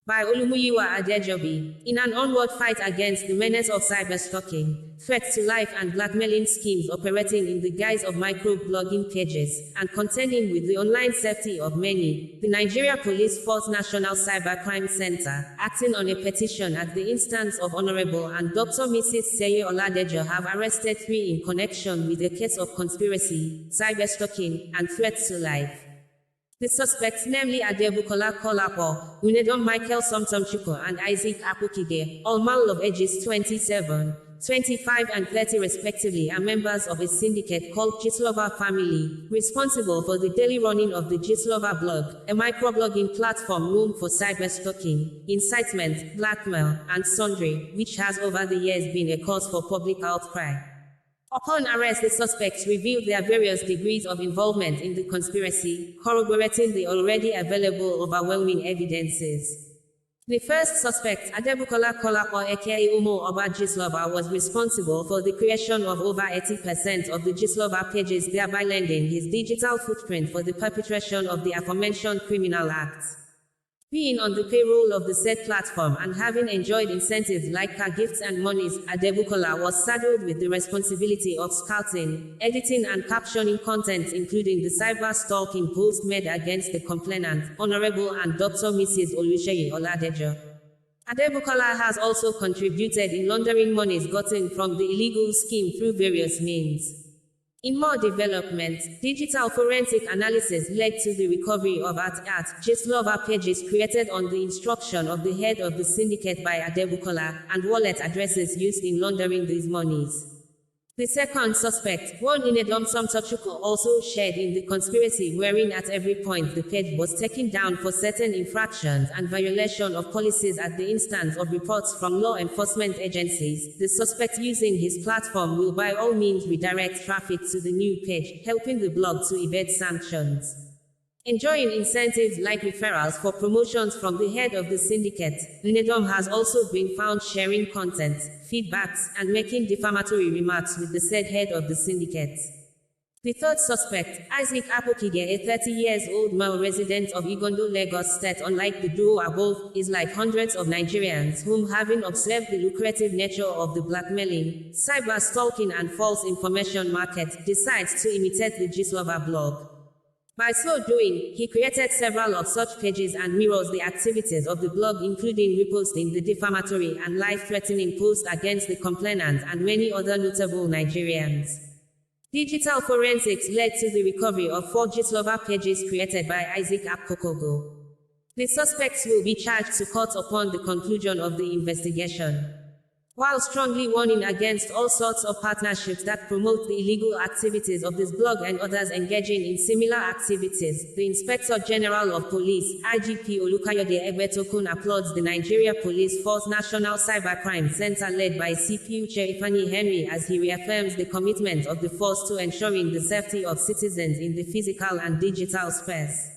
by Olumuyiwa Adejobi. In an onward fight against the menace of cyberstalking, threats to life and blackmailing schemes operating in the guise of microblogging pages, and contending with the online safety of many, the Nigeria Police Force National Cybercrime Center, acting on a petition at the instance of Honorable and Dr. Mrs. Seye Oladejo, have arrested 3 in connection with a case of conspiracy, cyberstalking, and threats to life. The suspects, namely Adebukola Kolapo, Unedom Michael Somtomchuko, and Isaac Akokide, all male of ages 27, 25, and 30 respectively, are members of a syndicate called Gistlover Family, responsible for the daily running of the Gistlover blog, a microblogging platform known for cyberstalking, incitement, blackmail, and sundry, which has over the years been a cause for public outcry. Upon arrest, the suspects revealed their various degrees of involvement in the conspiracy, corroborating the already available overwhelming evidences. The first suspect, Adebukola Kolapo aka Umo Oba Gistlover, was responsible for the creation of over 80% of the Gistlover pages, thereby lending his digital footprint for the perpetration of the aforementioned criminal acts. Being on the payroll of the said platform and having enjoyed incentives like car gifts and monies, Adebukola was saddled with the responsibility of scouting, editing and captioning content, including the cyber-stalking post made against the complainant, Honorable and Dr. Mrs. Oluseye Oladejo. Adebukola has also contributed in laundering monies gotten from the illegal scheme through various means. In more development, digital forensic analysis led to the recovery of Gistlover pages created on the instruction of the head of the syndicate by Adebukola, and wallet addresses used in laundering these monies. The second suspect, one Inedom Somtochuko, also shared in the conspiracy, wherein at every point the page was taken down for certain infractions and violation of policies at the instance of reports from law enforcement agencies. The suspect using his platform will by all means redirect traffic to the new page, helping the blog to evade sanctions. Enjoying incentives like referrals for promotions from the head of the syndicate, Inedom has also been found sharing content, feedbacks, and making defamatory remarks with the said head of the syndicate. The third suspect, Isaac Akokide, a 30-year-old male resident of Igondo, Lagos State, unlike the duo above, is like hundreds of Nigerians whom, having observed the lucrative nature of the blackmailing, cyber-stalking and false information market, decides to imitate the Gistlover blog. By so doing, he created several of such pages and mirrors the activities of the blog, including reposting the defamatory and life-threatening posts against the complainant and many other notable Nigerians. Digital forensics led to the recovery of 4 Gistlover pages created by Isaac Akokide. The suspects will be charged to court upon the conclusion of the investigation. While strongly warning against all sorts of partnerships that promote the illegal activities of this blog and others engaging in similar activities, the Inspector General of Police, IGP Olukayode Egbetokun, applauds the Nigeria Police Force National Cybercrime Center led by CP Uche Ifeanyi Henry as he reaffirms the commitment of the force to ensuring the safety of citizens in the physical and digital space.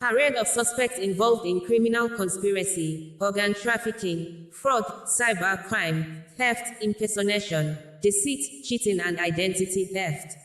Parade of suspects involved in criminal conspiracy, organ trafficking, fraud, cybercrime, theft, impersonation, deceit, cheating and identity theft.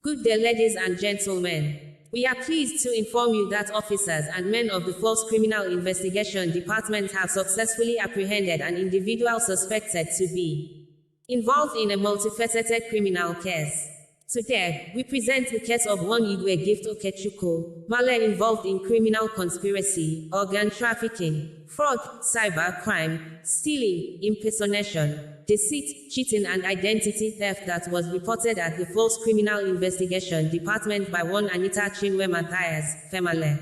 Good day, ladies and gentlemen. We are pleased to inform you that officers and men of the Force Criminal Investigation Department have successfully apprehended an individual suspected to be involved in a multifaceted criminal case. Today, we present the case of one Igwe Gift Okechukwu, male involved in criminal conspiracy, organ trafficking, fraud, cybercrime, stealing, impersonation, deceit, cheating and identity theft that was reported at the False Criminal Investigation Department by one Anita Chinwe Matthias, Female.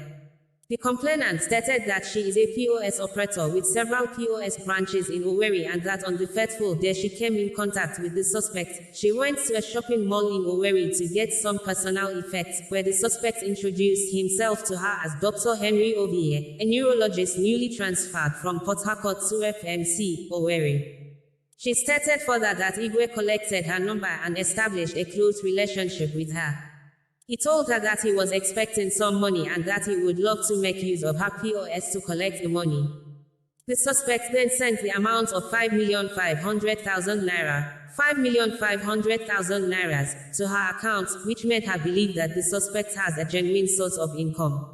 The complainant stated that she is a POS operator with several POS branches in Owerri and that on the fateful day she came in contact with the suspect. She went to a shopping mall in Owerri to get some personal effects, where the suspect introduced himself to her as Dr. Henry Ovie, a neurologist newly transferred from Port Harcourt to FMC, Owerri. She stated further that Igwe collected her number and established a close relationship with her. He told her that he was expecting some money and that he would love to make use of her POS to collect the money. The suspect then sent the amount of 5,500,000 naira, 5,500,000 nairas, to her account, which made her believe that the suspect has a genuine source of income.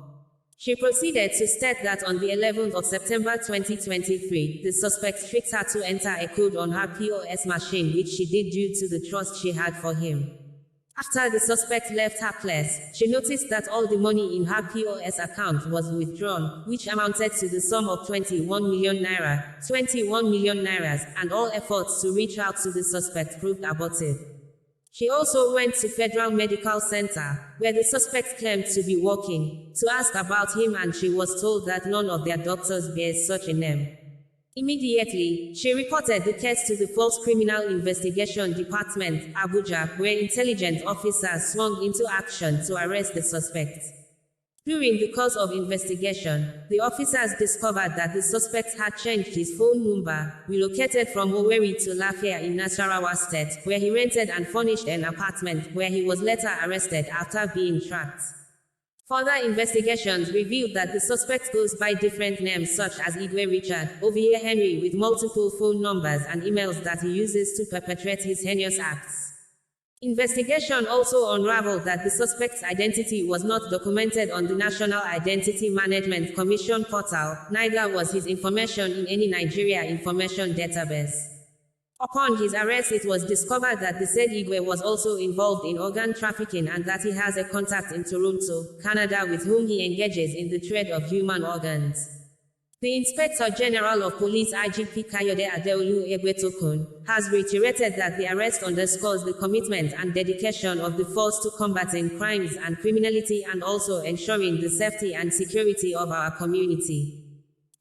She proceeded to state that on the 11th of September 2023, the suspect tricked her to enter a code on her POS machine, which she did due to the trust she had for him. After the suspect left her place, she noticed that all the money in her POS account was withdrawn, which amounted to the sum of 21 million naira, and all efforts to reach out to the suspect proved abortive. She also went to Federal Medical Center, where the suspect claimed to be working, to ask about him, and she was told that none of their doctors bears such a name. Immediately, she reported the case to the False Criminal Investigation Department, Abuja, where intelligence officers swung into action to arrest the suspect. During the course of investigation, the officers discovered that the suspect had changed his phone number, relocated from Owerri to Lafia in Nasarawa State, where he rented and furnished an apartment, where he was later arrested after being tracked. Further investigations revealed that the suspect goes by different names such as Igwe Richard, Ovie Henry, with multiple phone numbers and emails that he uses to perpetrate his heinous acts. Investigation also unraveled that the suspect's identity was not documented on the National Identity Management Commission portal, neither was his information in any Nigeria information database. Upon his arrest, it was discovered that the said Igwe was also involved in organ trafficking and that he has a contact in Toronto, Canada, with whom he engages in the trade of human organs. The Inspector General of Police IGP Kayode Adeolu Egbetokun has reiterated that the arrest underscores the commitment and dedication of the force to combating crimes and criminality and also ensuring the safety and security of our community.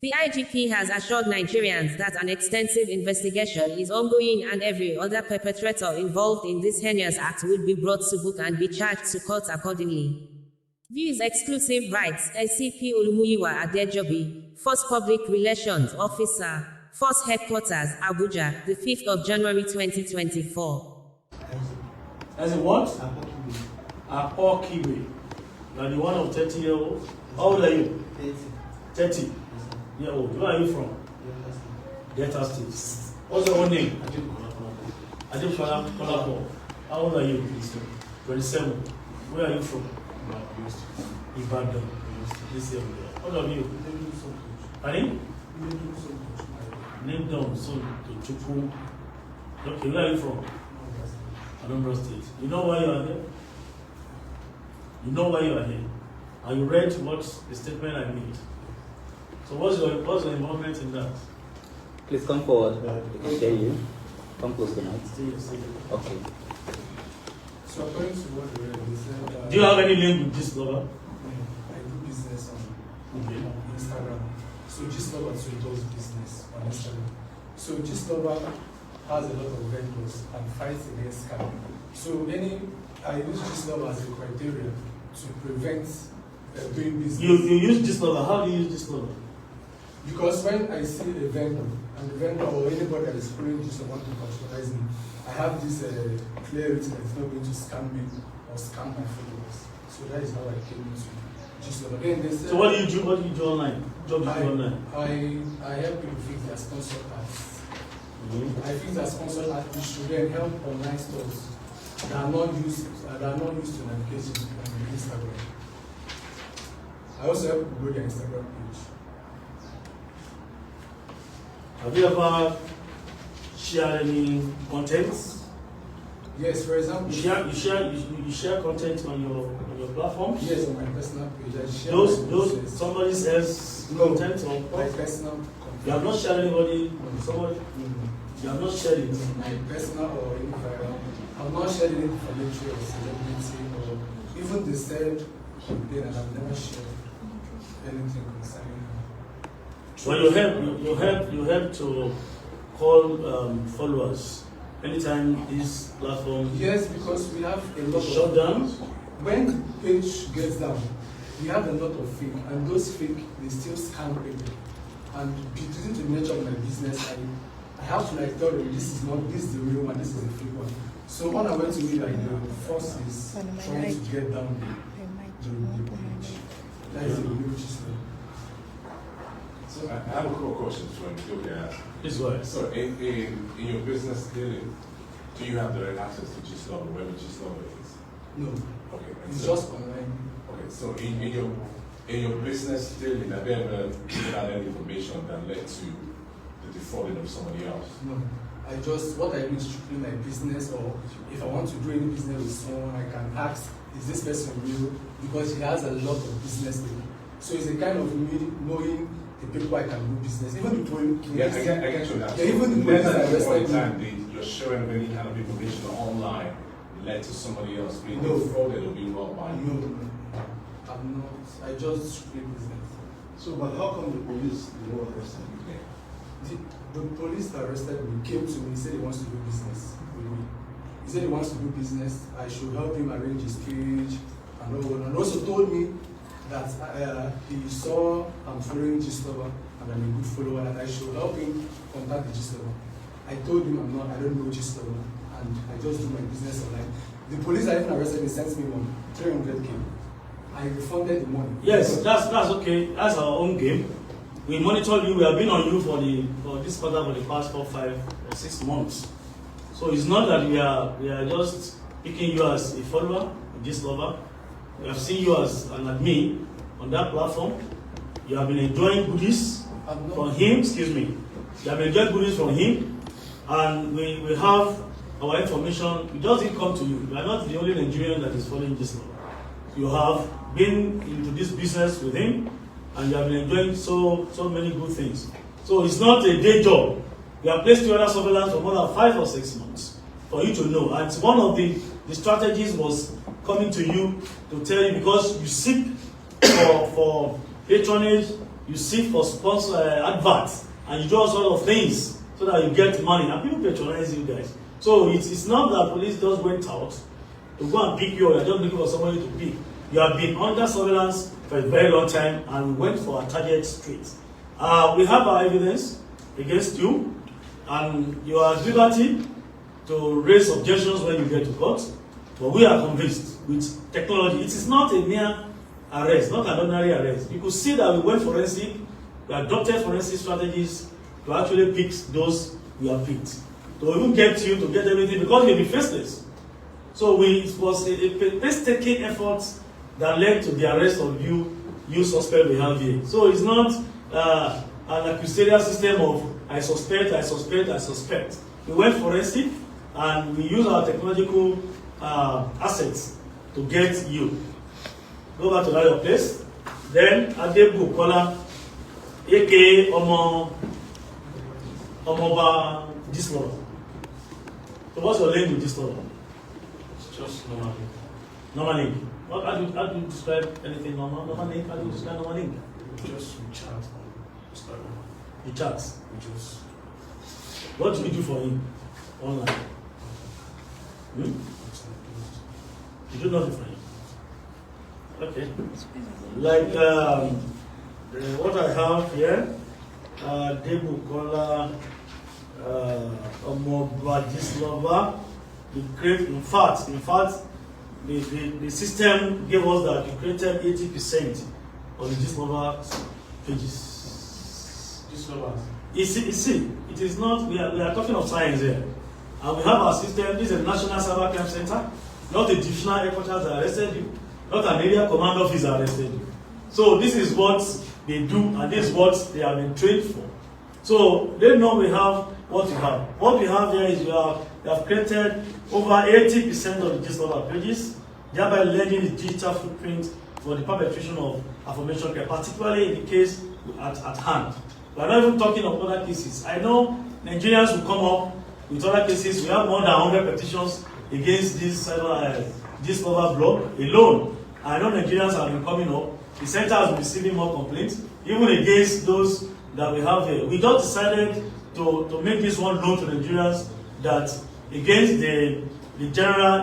The IGP has assured Nigerians that an extensive investigation is ongoing and every other perpetrator involved in this heinous act will be brought to book and be charged to court accordingly. Views exclusive rights, SCP Olumuyiwa Adejobi, Force Public Relations Officer, Force Headquarters, Abuja, the 5th of January 2024. As a what? A poor Kiwi. Now the one of 30-year-old. How old are you? 30. Yeah, where are you from? Delta State. What's your own name? Adib Kolapo. How old are you? 27. Where are you from? Ibadan. This year. What are you? Pardon? Name down. So to Chuku. Okay, where are you from? Anambra State. You know why you are here? You know why you are here. And you read what the statement I made. So what's your involvement in that? Please come forward. We can hear you. Come close tonight. Okay. So according to what we read, we said do you have any link with Gistlover? I do business on Instagram. So Gistlover also does business on Instagram. So Gistlover has a lot of vendors and fights against scam. So I use Gistlover as a criteria to prevent doing business. You use Gistlover. How do you use Gistlover? Because when I see a vendor, and the vendor or anybody that is calling just want to patronize me, I have this clarity that it's not going to scam me or scam my followers. So that is how I came into Gistlover. Then they said, so what do you do? What do you do online? I help people fix their sponsor ads. I fix their sponsor ads, which should then help online stores that are not used to navigation on Instagram. I also help people grow their Instagram page. Have you ever shared any content? Yes, for example. You share content on your platform? Yes, on my personal page. I share somebody else's content on my personal content. You have not shared anybody somebody? You have not shared it? My personal or any I have not shared any inflammatory or celebrity or even the said then I have never shared anything concerning her. Well, you help to call followers anytime this platform. Yes, because we have a lot shut of down. When the page gets down, we have a lot of fake, and those fake they still scam people. And due to the nature of my business, I have to tell them this is the real one, this is the fake one. So when I went to meet the force is trying to get down the page. That is the real system. So I have a couple questions for you to ask. Please go ahead. So in your business dealing, do you have direct access to Gistlover, wherever Gistlover is? No. Okay. It's just online. Okay, so in your In your business dealing, have you ever given out any information that led to the defrauding of somebody else? No. What I do is strictly my business, or if I want to do any business with someone, I can ask, is this person real? Because he has a lot of business with me. So it's a kind of me knowing the people I can do business. Even the police. Yeah, I get you that. Yeah, even the police at this point in arrested me. time, you're sharing any kind of information online led to somebody else being No. defrauded or being robbed by you? No. I'm not. I just strictly business. So, but how come the police did not arrest him? The police that arrested me came to me, he said he wants to do business with me. He said he wants to do business, I should help him arrange his page and all, and also told me that he saw I'm following Gistlover and I'm a good follower, and I should help him contact the Gistlover. I told him I don't know Gistlover, and I just do my business online. The police that even arrested me sent me money, 300K. I refunded the money. Yes, that's okay. That's our own game. We monitor you. We have been on you for this quarter for the past 4, 5, or 6 months. So it's not that we are just picking you as a follower, a Gistlover. We have seen you as an admin on that platform. You have been enjoying goodies from him. Excuse me. You have been enjoying goodies from him, and we have our information. We just didn't come to you. You are not the only Nigerian that is following Gistlover. You have been into this business with him, and you have been enjoying so many good things. So it's not a day job. We have placed you under surveillance for more than 5 or 6 months for you to know. And one of the strategies was coming to you to tell you, because you seek for patronage, you seek for sponsor adverts, and you do all sorts of things so that you get money, and people patronize you guys. So it's not that police just went out to go and pick you, or you're just looking for somebody to pick. You have been under surveillance for a very long time, and we went for a target straight. We have our evidence against you, and you are at liberty to raise objections when you get to court. But we are convinced with technology, it is not a mere arrest, not an ordinary arrest. You could see that we went forensic, we adopted forensic strategies to actually pick those we have picked. To even get you to get everything, because you'll be faceless. So it was a painstaking effort that led to the arrest of you suspect we have here. So it's not an accustorial system of I suspect. We went forensic, and we use our technological assets to get you. Go back to that place. Then Adebu Kola, aka Omoba Gistlover. So what's your name with Gistlover? Just normal. Normal name. How do you describe anything normal? Normal name? How do you describe normal name? Just we chat on Instagram. You chat. We just What do you do for him online? You do nothing for him. Okay. Like what I have here, Debu Kola, Omoba Gistlover. In fact, the system gave us that we created 80% of the Gistlover pages. Gistlover. You see, it is not, we are talking of science here. And we have our system. This is a National Cyber Crime Center, not a divisional headquarters that arrested you, not an area command office that arrested you. So this is what they do, and this is what they have been trained for. So they know we have what we have. What we have here is we have created over 80% of the Gistlover pages, thereby leaving the digital footprint for the perpetration of affirmation care, particularly in the case at hand. We are not even talking of other cases. I know Nigerians will come up with other cases. We have more than 100 petitions against this Gistlover blog alone. I know Nigerians have been coming up. The center has been receiving more complaints, even against those that we have here. We just decided to make this one known to Nigerians, that against the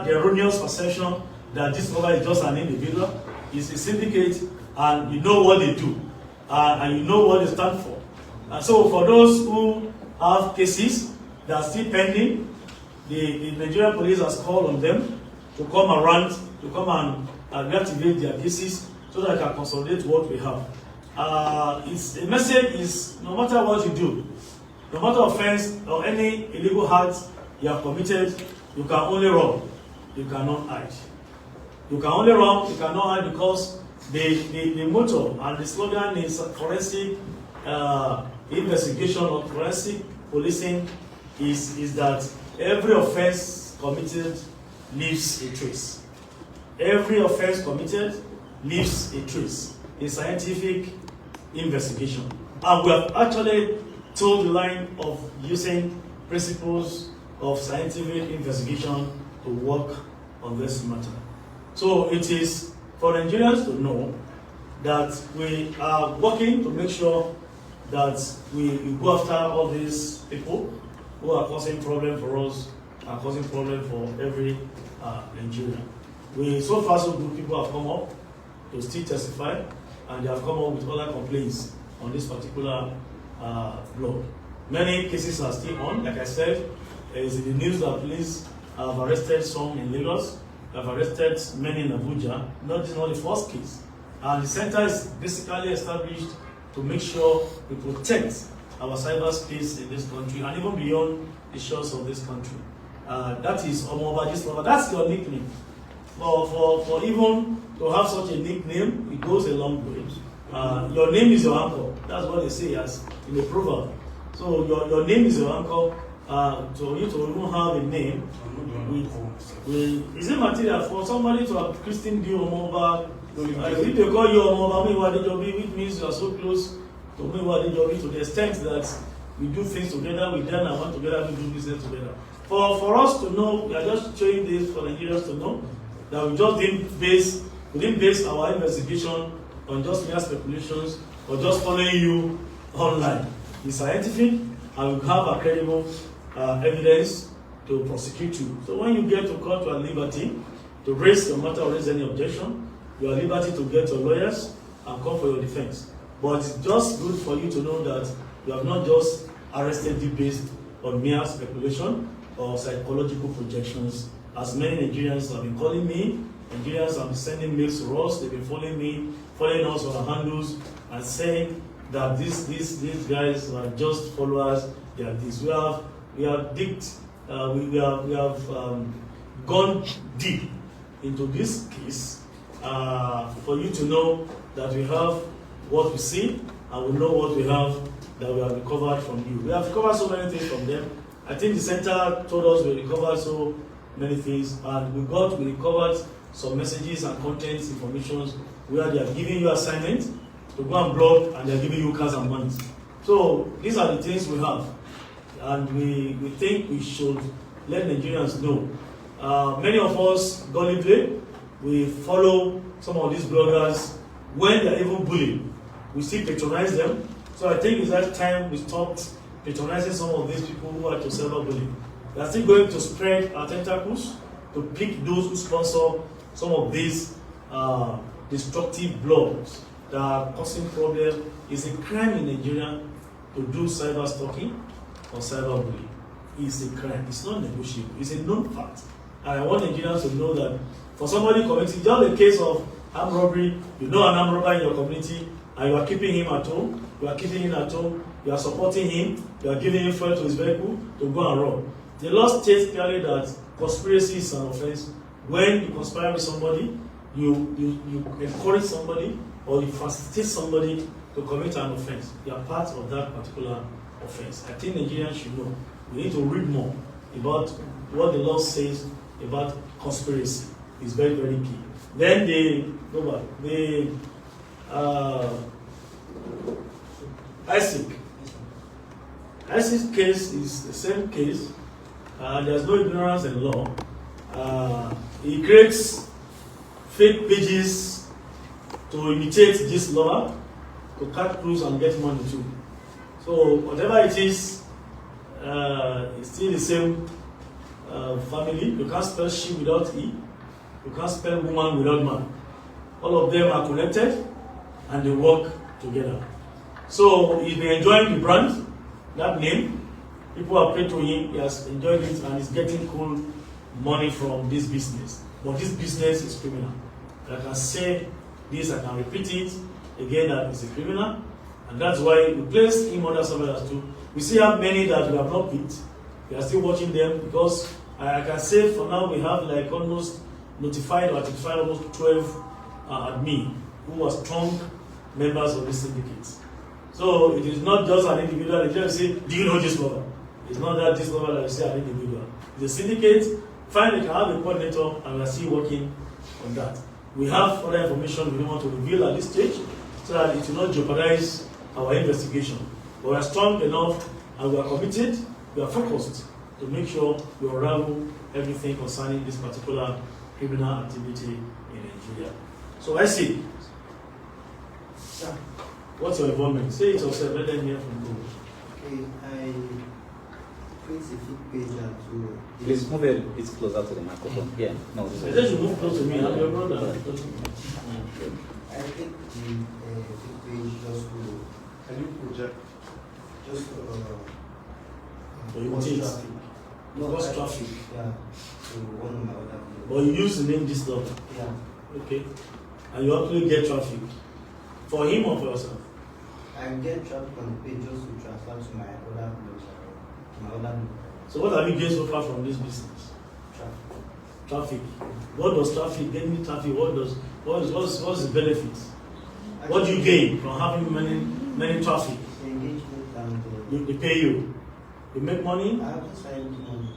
erroneous perception that Gistlover is just an individual. It's a syndicate, and you know what they do, and you know what they stand for. And so for those who have cases that are still pending, the Nigerian police has called on them to come around, to come and reactivate their cases so that I can consolidate what we have. The message is, no matter what you do, no matter offense or any illegal act you have committed, you can only run, you cannot hide. You can only run, you cannot hide, because the motto and the slogan is forensic investigation or forensic policing is that every offense committed leaves a trace. Every offense committed leaves a trace in scientific investigation. And we have actually told the line of using principles of scientific investigation to work on this matter. So it is for Nigerians to know that we are working to make sure that we go after all these people who are causing problem for us, are causing problem for every Nigerian. So far so good, people have come up to still testify, and they have come up with other complaints on this particular blog. Many cases are still on. Like I said, it is in the news that police have arrested some in Lagos, have arrested many in Abuja. This is not the first case. And the center is basically established to make sure we protect our cyberspace in this country and even beyond the shores of this country. That is Gistlover. That's your nickname. For even to have such a nickname, it goes a long way. Your name is your anchor. That's what they say as in the proverb. So your name is your anchor. So you to even have a name is it material for somebody to have Christine D. Omoba? If they call you Omoba, which means you are so close to me, to the extent that we do things together, we then and work together, we do business together. For us to know, we are just showing this for Nigerians to know that we didn't base our investigation on just mere speculations or just following you online. It's scientific, and we have a credible evidence to prosecute you. So when you get to court, you are at liberty to raise your matter or raise any objection. You are at liberty to get your lawyers and come for your defense. But it's just good for you to know that you have not just arrested you based on mere speculation or psychological projections. As many Nigerians have been calling me, Nigerians have been sending mails to us, they've been following us on our handles and saying that these guys are just followers, they are this. We have gone deep into this case for you to know that we have what we see and we know what we have that we have recovered from you. We have recovered so many things from them. I think the center told us we recovered so many things, and we recovered some messages and content information where they are giving you assignments to go and blog, and they are giving you cars and money. So these are the things we have, and we think we should let Nigerians know. Many of us, gullibly, we follow some of these bloggers when they are even bullying. We still patronize them. So I think it's that time we stopped patronizing some of these people who are to cyberbullying. They are still going to spread our tentacles to pick those who sponsor some of these destructive blogs that are causing problems. It's a crime in Nigeria to do cyber stalking or cyberbullying. It's a crime. It's not negotiable. It's a known fact. And I want Nigerians to know that for somebody committing just a case of armed robbery, you know an armed robber in your community, and you are keeping him at home, you are supporting him, you are giving him fuel to his vehicle to go and rob. The law states clearly that conspiracy is an offense. When you conspire with somebody, you encourage somebody, or you facilitate somebody to commit an offense. You are part of that particular offense. I think Nigerians should know. We need to read more about what the law says about conspiracy. It's very, very key. Then the ISIS case is the same case. There's no ignorance in law. He creates fake pages to imitate Gistlover, to cut crews and get money too. So whatever it is, it's still the same family. You can't spell she without E. You can't spell woman without man. All of them are connected and they work together. So he's been enjoying the brand, that name. People are paid to him, he has enjoyed it, and he's getting cool money from this business. But this business is criminal. I can say this, I can repeat it again, that it's a criminal. And that's why we placed him under surveillance too. We see how many that we have not picked. We are still watching them, because I can say for now we have like almost notified or identified almost 12 admin who are strong members of this syndicate. So it is not just an individual. They just say, do you know Gistlover? It's not that Gistlover that you say an individual. The syndicate, fine, they can have a coordinator, and we are still working on that. We have other information we don't want to reveal at this stage, so that it will not jeopardize our investigation. But we are strong enough, and we are committed, we are focused to make sure we unravel everything concerning this particular criminal activity in Nigeria. So I see. Yeah. What's your involvement? Say it yourself, let them hear from you. Okay, I create a fake page to. Please move a bit closer to the microphone. Yeah, no. I said you move close to me. I'm your brother. I take the fake page just to. Can you project? Just to. You cause think? traffic. Cause traffic. Yeah. To one of my other videos. But you use the name Gistlover. Yeah. Okay. And you actually get traffic. For him or for yourself? I get traffic on the page just to transfer to my other blogs. My other blog. So what have you gained so far from this business? Traffic. Traffic. What does traffic, getting traffic, what's the benefit? What do you gain from having many traffic? Engagement and. They pay you. You make money? I haven't signed money.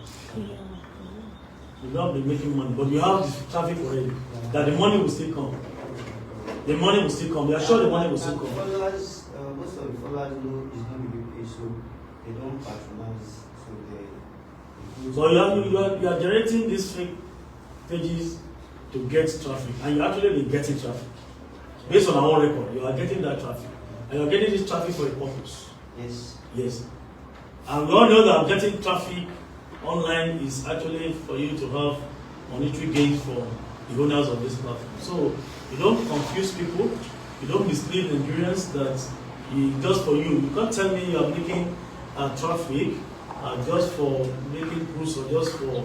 You don't be making money, but you have the traffic already. That the money will still come. The money will still come. They are sure the money will still come. Followers, most of the followers know it's not really paid, so they don't patronize. So you are generating these fake pages to get traffic, and you actually been getting traffic. Based on our own record, you are getting that traffic, and you are getting this traffic for a purpose. Yes. Yes. And we all know that getting traffic online is actually for you to have monetary gains for the owners of this platform. So you don't confuse people, you don't mislead Nigerians that just for you. You can't tell me you are making traffic just for making cruise or just for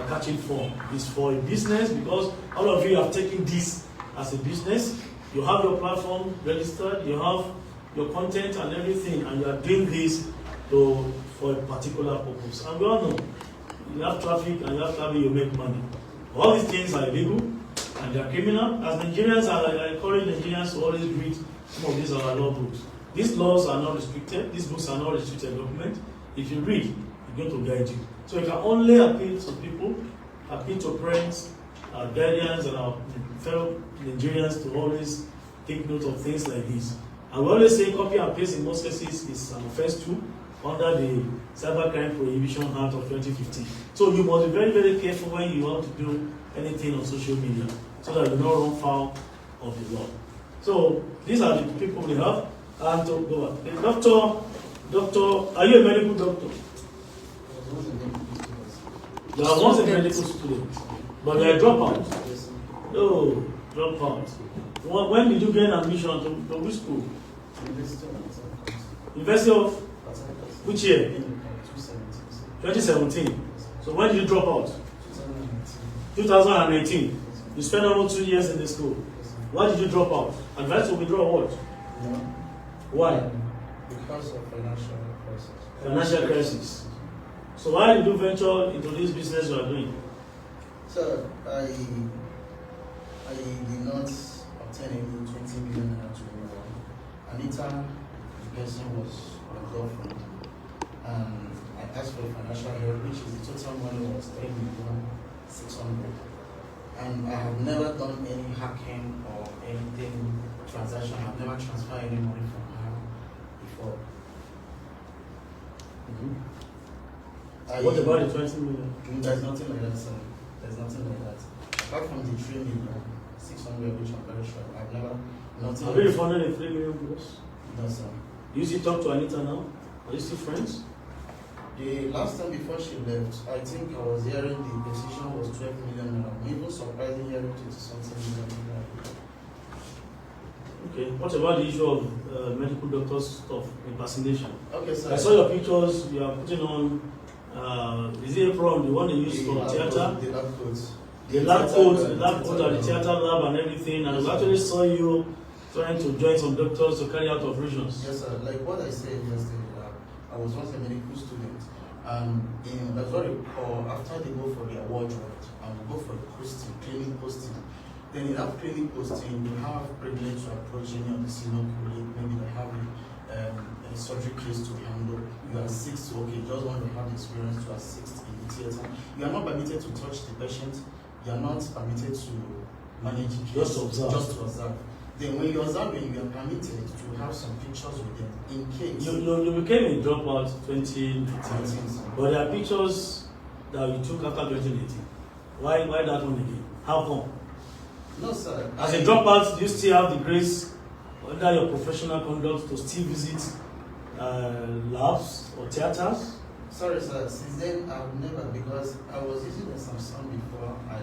catching fun. It's for a business, because all of you have taken this as a business. You have your platform registered, you have your content and everything, and you are doing this for a particular purpose. And we all know, you have traffic and you have traffic, you make money. All these things are illegal and they are criminal. As Nigerians, I encourage Nigerians to always read some of these our law books. These laws are not restricted, these books are not restricted documents. If you read, it's going to guide you. So you can only appeal to people, appeal to parents, our guardians, and our fellow Nigerians to always take note of things like this. And we always say copy and paste in most cases is an offense too, under the Cybercrime Prohibition Act of 2015. So you must be very, very careful when you want to do anything on social media, so that you don't run foul of the law. So these are the people we have. And to go on. The doctor, are you a medical doctor? You are once a medical student, but you are a dropout. No, dropout. When did you get admission to which school? University of which year? 2017. So when did you drop out? 2018. You spent almost 2 years in the school. Why did you drop out? Advice to withdraw what? Why? Because of financial crisis. Financial crisis. So why did you venture into this business you are doing? So I did not obtain any 20 million naira to Anita, the person was my girlfriend, and I asked for financial help, which is the total money was 3,600,000. And I have never done any hacking or anything transaction. I've never transferred any money from her before. What about the 20 million? There's nothing like that, sir. There's nothing like that. Apart from the 3,600,000, which I'm very sure I've never. Nothing. Have you refunded the 3 million plus? No, sir. You still talk to Anita now? Are you still friends? The last time before she left, I think I was hearing the decision was 12 million naira. I'm even surprising hearing 20-something million naira. Okay. What about the issue of medical doctors stuff, impersonation? Okay, sir. I saw your pictures. You are putting on. Is it a problem? The one they use for theater? The lab coats. The lab coat at the theater lab and everything. And we actually saw you trying to join some doctors to carry out operations. Yes, sir. Like what I said yesterday, I was once a medical student. That's what they call, after they go for the award, and we go for the posting, training posting. Then you have clinic posting, you have privilege to approach any of the senior colleague, maybe they have a surgery case to handle. You assist, okay, just want to have the experience to assist in the theater. You are not permitted to touch the patient, you are not permitted to manage the case. Just to observe. Just to observe. Then when you're observing, you are permitted to have some pictures with them in case. You became a dropout 2019, but there are pictures that you took after 2018. Why that one again? How come? No, sir. As a dropout, do you still have the grace under your professional conduct to still visit labs or theaters? Sorry, sir. Since then, I've never, because I was using a Samsung before I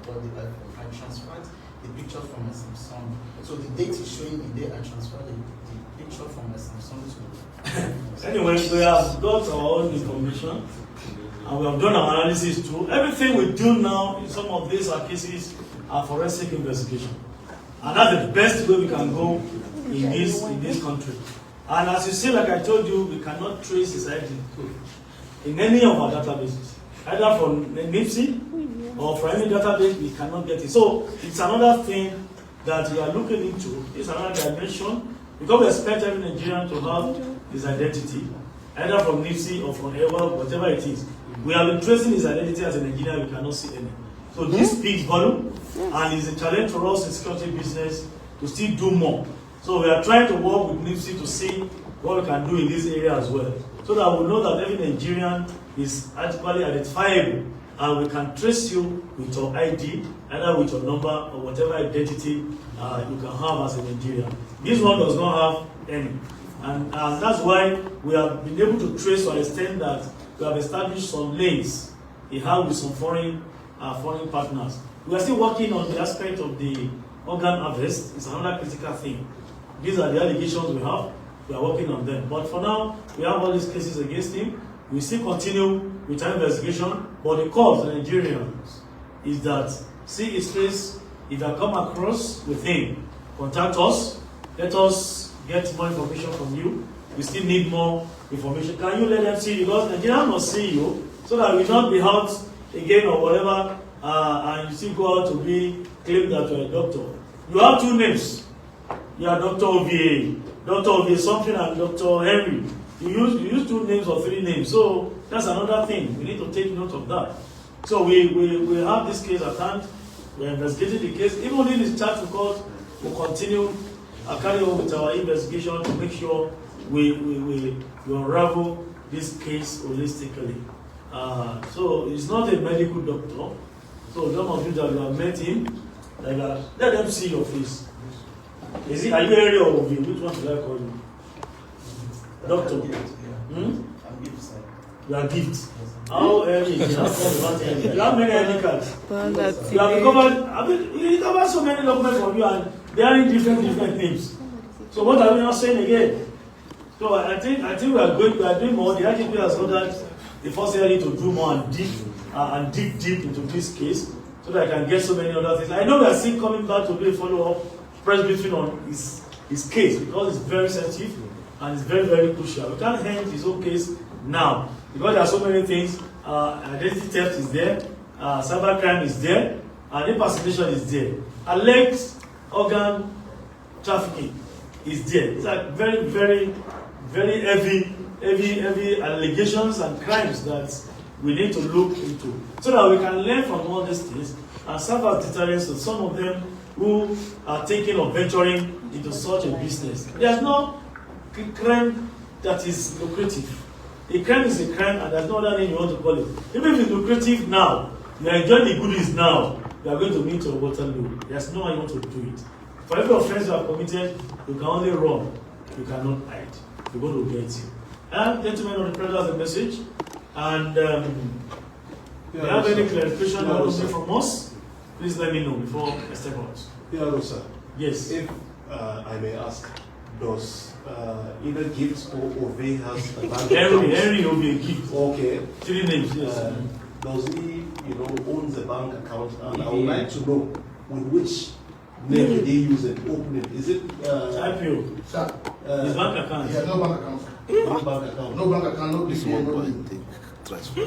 got the iPhone. I transferred the picture from my Samsung. So the date is showing me there. I transferred the picture from my Samsung to. Anyway, we have got our own information and we have done our analysis too. Everything we do now in some of these cases are forensic investigation. And that's the best way we can go in this country. And as you see, like I told you, we cannot trace his ID in any of our databases. Either from NIPSI or from any database, we cannot get it. So it's another thing that we are looking into. It's another dimension. Because we expect every Nigerian to have his identity, either from NIPSI or from EWA, whatever it is. We have been tracing his identity as a Nigerian, we cannot see any. So this speaks volume, and it's a challenge for us in security business to still do more. So we are trying to work with NIPSI to see what we can do in this area as well, so that we know that every Nigerian is adequately identifiable, and we can trace you with your ID, either with your number or whatever identity you can have as a Nigerian. This one does not have any, and that's why we have been able to trace to an extent that we have established some links we have with some foreign partners. We are still working on the aspect of the organ harvest. It's another critical thing. These are the allegations we have. We are working on them. But for now, we have all these cases against him. We still continue with our investigation. But the call to Nigerians is that see his face. If you come across with him, contact us. Let us get more information from you. We still need more information. Can you let them see? Because Nigerians must see you, so that we will not be out again or whatever, and you still go out to be claimed that you are a doctor. You have two names. You are Dr. OVA something, and Dr. Henry. You use two names or three names. So that's another thing. We need to take note of that. So we have this case at hand. We are investigating the case. Even if it's charged to court, we'll continue carry on with our investigation to make sure we unravel this case holistically. So he's not a medical doctor. So some of you that you have met him, like let them see your face. Are you area or OV? Which one should I call you? Doctor. I'm gift, sir. You are gift. How early? You have many ID cards. You have recovered. You recovered so many documents from you, and they are in different names. So what are we now saying again? So I think we are doing more. The IGP has ordered the first area to do more and dig deep into this case, so that I can get so many other things. I know we are still coming back to do a follow-up press briefing on his case, because it's very sensitive and it's very, very crucial. We can't end his own case now, because there are so many things. Identity theft is there, cybercrime is there, and impersonation is there. Alleged organ trafficking is there. It's like very, very, very heavy allegations and crimes that we need to look into, so that we can learn from all these things and serve as deterrents to some of them who are thinking of venturing into such a business. There's no crime that is lucrative. A crime is a crime, and there's no other name you want to call it. Even if it's lucrative now, you are enjoying the goodies now, you are going to meet your Waterloo. There's no way you want to do it. For every offense you have committed, you can only run. You cannot hide. We're going to get you. And gentlemen of the president has a message. And if you have any clarification you want to see from us, please let me know before I step out. Yeah, sir. Yes. If I may ask, does either Gift or Ove has a bank account? Henry will be a gift. Okay. 3 names, yes. Does he, owns a bank account? And I would like to know with which name did he use it? Open it. Is it IPO? Sir, His bank account. he has no bank account. no bank account? No bank account, no DPA, no Take transfer.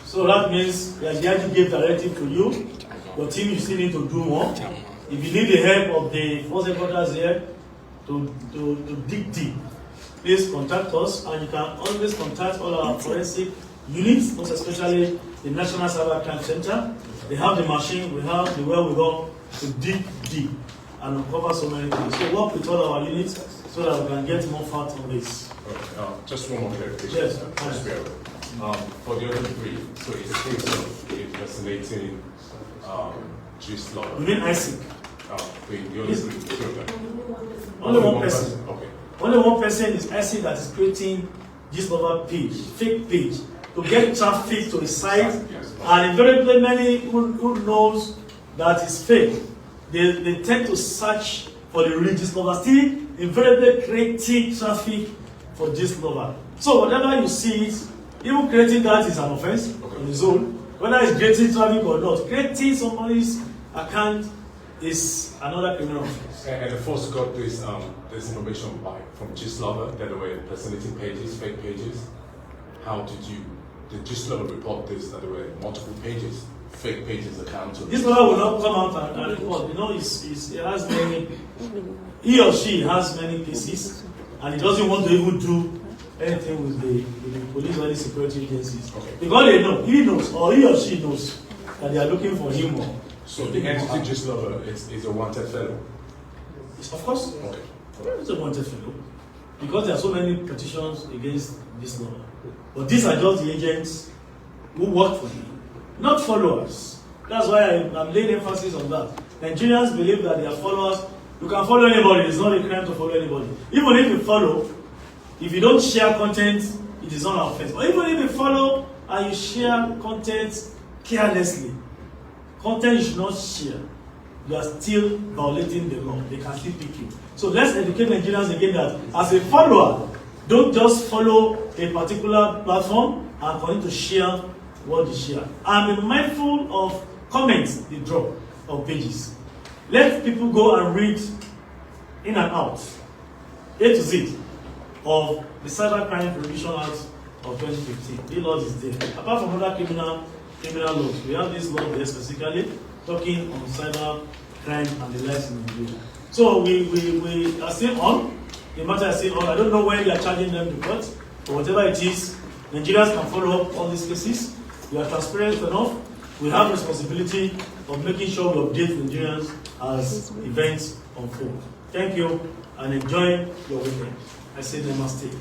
So that means the IGP gave directive to you your team, you still need to do more. If you need the help of the force headquarters here to dig deep, please contact us, and you can always contact all our forensic units, most especially the National Cyber Crime Center. They have the machine, we have the wherewithal to dig deep and uncover so many things. So work with all our units so that we can get more facts on this. Okay, just one more clarification. Yes. Just bear with. For the other three, so it's a case of impersonating Gistlover. You mean ISIC? The other three, two of them. Only one person. Okay. Only one person is ISIC that is creating Gistlover page, fake page, to get traffic to the site. Yes. And invariably many who knows that is fake, they tend to search for the real Gistlover, still invariably creating traffic for Gistlover. So whatever you see it, even creating that is an offense on its own. Whether it's creating traffic or not, creating somebody's account is another criminal offense. And the force got this information from Gistlover that they were impersonating pages, fake pages. How did Gistlover report this, that there were multiple pages, fake pages accounts? Gistlover will not come out and report. You know, he has many, he or she has many pieces, and he doesn't want to even do anything with the police or any security agencies. Okay. Because they know, he knows, or he or she knows that they are looking for him more. So the entity Gistlover is a wanted fellow? Of course. Okay. It's a wanted fellow. Because there are so many petitions against Gistlover. But these are just the agents who work for him, not followers. That's why I'm laying emphasis on that. Nigerians believe that they are followers. You can follow anybody. It's not a crime to follow anybody. Even if you follow, if you don't share content, it is not an offense. But even if you follow and you share content carelessly, content you should not share, you are still violating the law. They can still pick you. So let's educate Nigerians again that as a follower, don't just follow a particular platform and continue to share what you share. And be mindful of comments they drop on pages. Let people go and read in and out, A to Z, of the Cyber Crime Prohibition Act of 2015. The law is there. Apart from other criminal laws, we have this law there specifically talking on cyber crime and the likes in Nigeria. So we are still on. The matter is still on. I don't know when they are charging them to court, but whatever it is, Nigerians can follow up all these cases. We are transparent enough. We have responsibility of making sure we update Nigerians as events unfold. Thank you and enjoy your weekend. I say namaste.